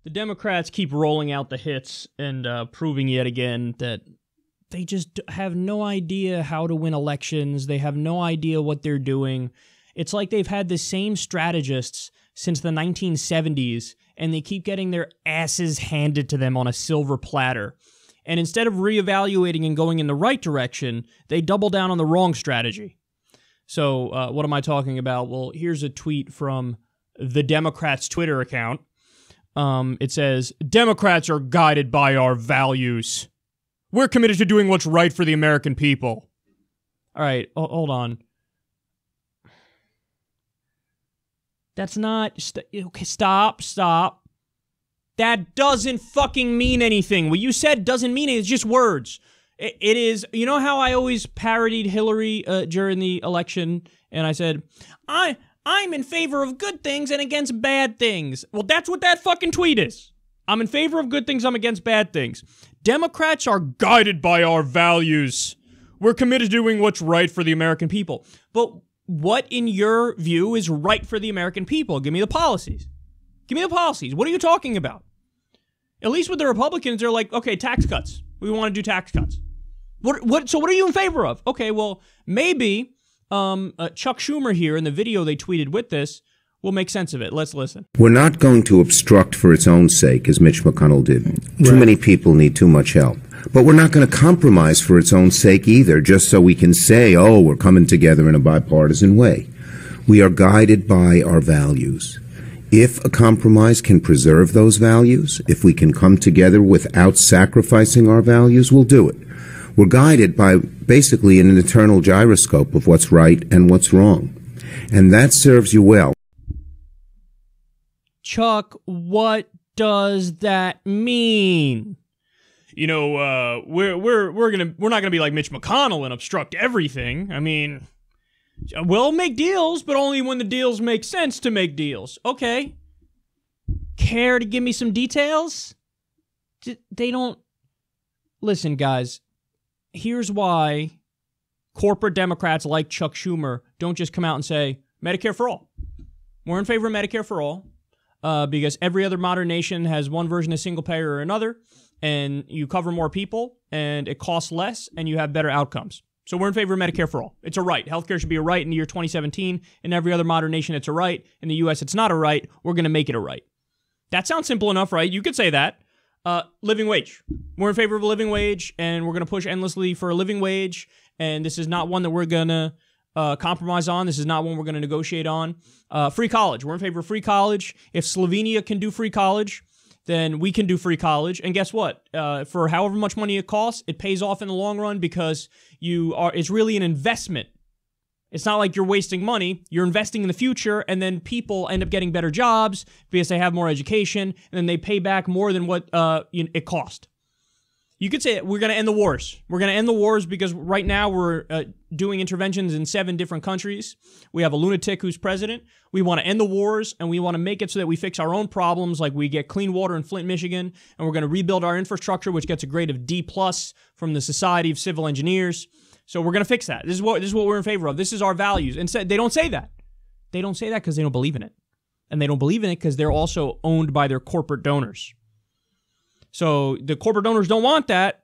The Democrats keep rolling out the hits and proving yet again that they just have no idea how to win elections. They have no idea what they're doing. It's like they've had the same strategists since the 1970s, and they keep getting their asses handed to them on a silver platter. And instead of reevaluating and going in the right direction, they double down on the wrong strategy. So what am I talking about? Well, here's a tweet from the Democrats' Twitter account. It says, "Democrats are guided by our values. We're committed to doing what's right for the American people." All right, hold on. That's not... okay, stop. That doesn't fucking mean anything. What you said doesn't mean it. It's just words. It is... You know how I always parodied Hillary during the election, and I said, I'm in favor of good things and against bad things. Well, that's what that fucking tweet is. I'm in favor of good things, I'm against bad things. Democrats are guided by our values. We're committed to doing what's right for the American people. But what, in your view, is right for the American people? Give me the policies. Give me the policies. What are you talking about? At least with the Republicans, they're like, okay, tax cuts. We want to do tax cuts. So what are you in favor of? Okay, well, maybe Chuck Schumer here in the video they tweeted with this will make sense of it. Let's listen. We're not going to obstruct for its own sake, as Mitch McConnell did. Too many people need too much help. But we're not going to compromise for its own sake either, just so we can say, oh, we're coming together in a bipartisan way. We are guided by our values. If a compromise can preserve those values, if we can come together without sacrificing our values, we'll do it. We're guided by basically an eternal gyroscope of what's right and what's wrong. And that serves you well. Chuck, what does that mean? You know, we're not gonna be like Mitch McConnell and obstruct everything. I mean, we'll make deals, but only when the deals make sense to make deals. Okay. Care to give me some details? They don't... Listen, guys. Here's why corporate Democrats like Chuck Schumer don't just come out and say, Medicare for all. We're in favor of Medicare for all because every other modern nation has one version of single payer or another, and you cover more people, and it costs less, and you have better outcomes. So we're in favor of Medicare for all. It's a right. Healthcare should be a right in the year 2017. In every other modern nation, it's a right. In the U.S., it's not a right. We're going to make it a right. That sounds simple enough, right? You could say that. Living wage. We're in favor of a living wage, and we're going to push endlessly for a living wage, and this is not one that we're going to compromise on. This is not one we're going to negotiate on. Free college. We're in favor of free college. If Slovenia can do free college, then we can do free college. And guess what? For however much money it costs, it pays off in the long run because it's really an investment. It's not like you're wasting money. You're investing in the future, and then people end up getting better jobs because they have more education, and then they pay back more than what it cost. You could say we're going to end the wars. We're going to end the wars because right now we're doing interventions in 7 different countries. We have a lunatic who's president. We want to end the wars, and we want to make it so that we fix our own problems, like we get clean water in Flint, Michigan, and we're going to rebuild our infrastructure, which gets a grade of D+ from the Society of Civil Engineers. So we're going to fix that. This is what we're in favor of. This is our values. And they don't say that. They don't say that because they don't believe in it. And they don't believe in it because they're also owned by their corporate donors. So the corporate donors don't want that.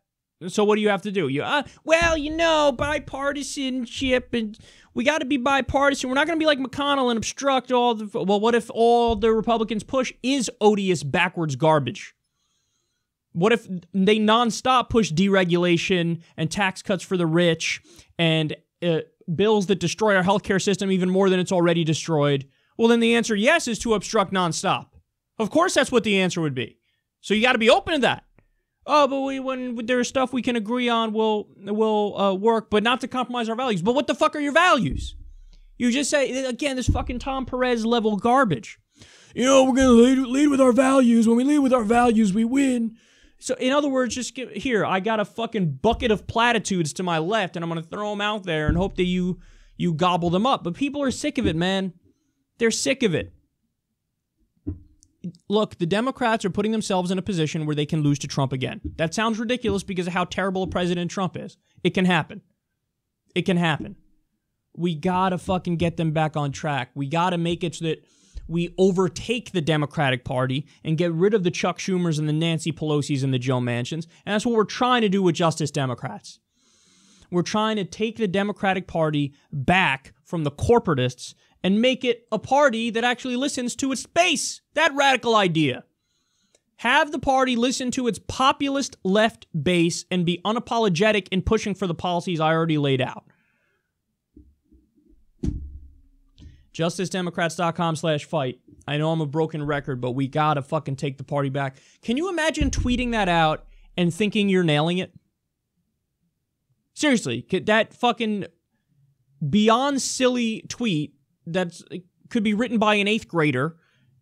So what do you have to do? Bipartisanship, and we got to be bipartisan. We're not going to be like McConnell and obstruct all the... Well, what if all the Republicans push is odious, backwards garbage? What if they nonstop push deregulation and tax cuts for the rich and bills that destroy our healthcare system even more than it's already destroyed? Well, then the answer, yes, is to obstruct nonstop. Of course, that's what the answer would be. So you got to be open to that. Oh, but when there's stuff we can agree on, we'll work, but not to compromise our values. But what the fuck are your values? You just say, again, this fucking Tom Perez level garbage. You know, we're going to lead with our values. When we lead with our values, we win. So, in other words, here, I got a fucking bucket of platitudes to my left, and I'm going to throw them out there and hope that you gobble them up. But people are sick of it, man. They're sick of it. Look, the Democrats are putting themselves in a position where they can lose to Trump again. That sounds ridiculous because of how terrible a president Trump is. It can happen. It can happen. We got to fucking get them back on track. We got to make it so that we overtake the Democratic Party and get rid of the Chuck Schumers and the Nancy Pelosi's and the Joe Manchins. And that's what we're trying to do with Justice Democrats. We're trying to take the Democratic Party back from the corporatists and make it a party that actually listens to its base. That radical idea. Have the party listen to its populist left base and be unapologetic in pushing for the policies I already laid out. JusticeDemocrats.com/fight. I know I'm a broken record, but we gotta fucking take the party back. Can you imagine tweeting that out and thinking you're nailing it? Seriously, that fucking beyond silly tweet that could be written by an 8th grader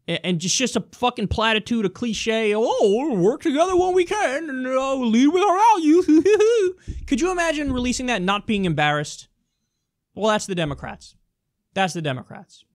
and just a fucking platitude, a cliche, we'll work together when we can and lead with our values. Could you imagine releasing that and not being embarrassed? Well, that's the Democrats. That's the Democrats.